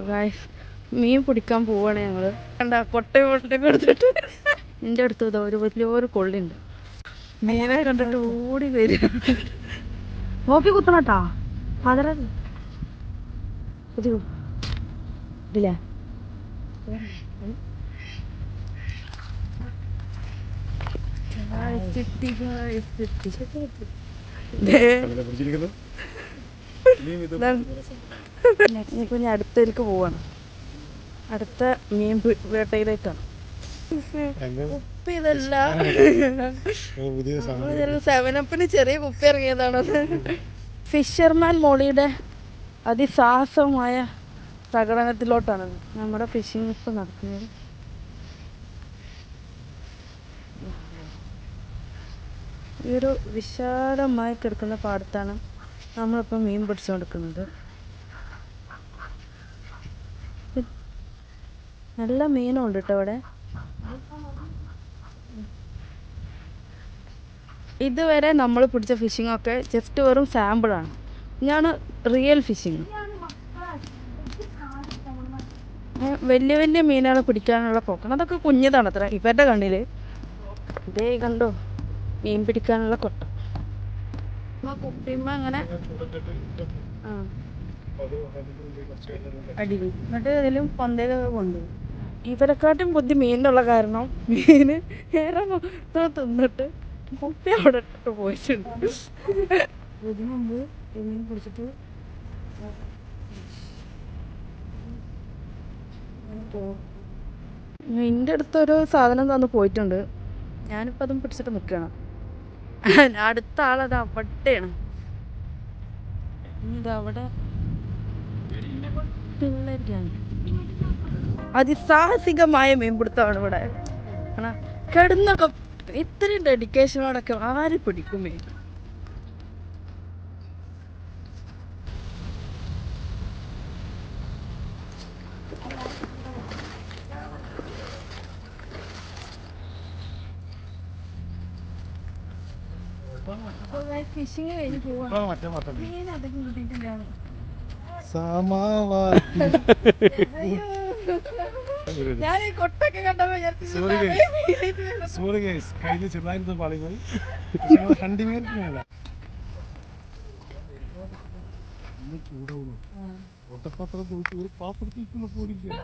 Guys മീൻ പിടിക്കാൻ പോവാണ് ഞങ്ങള്. കണ്ട കൊട്ടയും കൊട്ടയൊക്കെ എടുത്തിട്ട് എൻ്റെ അടുത്ത് ഇതാ ഒരു വലിയൊരു കൊള്ളിണ്ട്. മീനെ കണ്ടിട്ട് ഓടി വരും. നോക്കി കുത്തണട്ടാ അതില ഇതില്ല. ഇനിയിപ്പോ ഞാൻ അടുത്തേക്ക് പോവാണ്. അടുത്ത മീൻ വേട്ടയിലേക്കാണ്. കുപ്പി ഇതല്ല, 7-Upന് ചെറിയ കുപ്പി ഇറങ്ങിയതാണത്. ഫിഷർമാൻ മോളിയുടെ അതിസാഹസമായ പ്രകടനത്തിലോട്ടാണ് നമ്മുടെ ഫിഷിംഗ് ഇപ്പം നടക്കുന്നത്. ഈ ഒരു വിശാലമായി കിടക്കുന്ന പാടത്താണ് നമ്മളിപ്പം മീൻ പിടിച്ചുകൊടുക്കുന്നത്. നല്ല മീനും ഉണ്ട് കേട്ടോ ഇവിടെ. ഇതുവരെ നമ്മൾ പിടിച്ച ഫിഷിങ്ങൊക്കെ ജസ്റ്റ് വെറും സാമ്പിളാണ്. ഞാൻ റിയൽ ഫിഷിങ്, വലിയ വലിയ മീനുകൾ പിടിക്കാനുള്ള പോക്കണം. അതൊക്കെ കുഞ്ഞതാണ് അത്ര. ഇവരുടെ കണ്ണിൽ ഇതേ കണ്ടോ മീൻ പിടിക്കാനുള്ള കൊട്ട. കുപ്പിയുമ്പോൾ അങ്ങനെ അടി എന്നിട്ട് ഇതിലും പൊന്തയിലൊക്കെ കൊണ്ടുപോകും. ഇവരെക്കാട്ടും ബുദ്ധി മീനിനുള്ള കാരണം മീന് ഏറെ തിന്നിട്ട് കുപ്പി അവിടെ ഇട്ടിട്ട് പോയിട്ടുണ്ട്. ഇതിനു മുമ്പ് മീൻ പിടിച്ചിട്ട് എൻ്റെ അടുത്തൊരു സാധനം തന്ന് പോയിട്ടുണ്ട്. ഞാനിപ്പോൾ അതും പിടിച്ചിട്ട് നിൽക്കണം. അടുത്ത ആളത് അവിടെയാണ്. ഇതവിടെ അതിസാഹസികമായ മീൻപിടുത്തമാണ് ഇവിടെ. കിടന്നൊക്കെ ഇത്രയും ഡെഡിക്കേഷനോടൊക്കെ ആര് പിടിക്കും മീൻ? ഫിഷിങ് കഴിഞ്ഞ് പോവാ. മീൻ അതൊക്കെ കിട്ടിയിട്ടില്ല. ഞാൻ ഈ കൊട്ടൊക്കെ കണ്ടപ്പോ ചെറുതായിരുന്നു പാളി പോയി. 2 മിനിറ്റ് ചൂടാവുന്നു. ഒട്ടപ്പാത്രം പാത്രത്തിൽ പോലില്ല.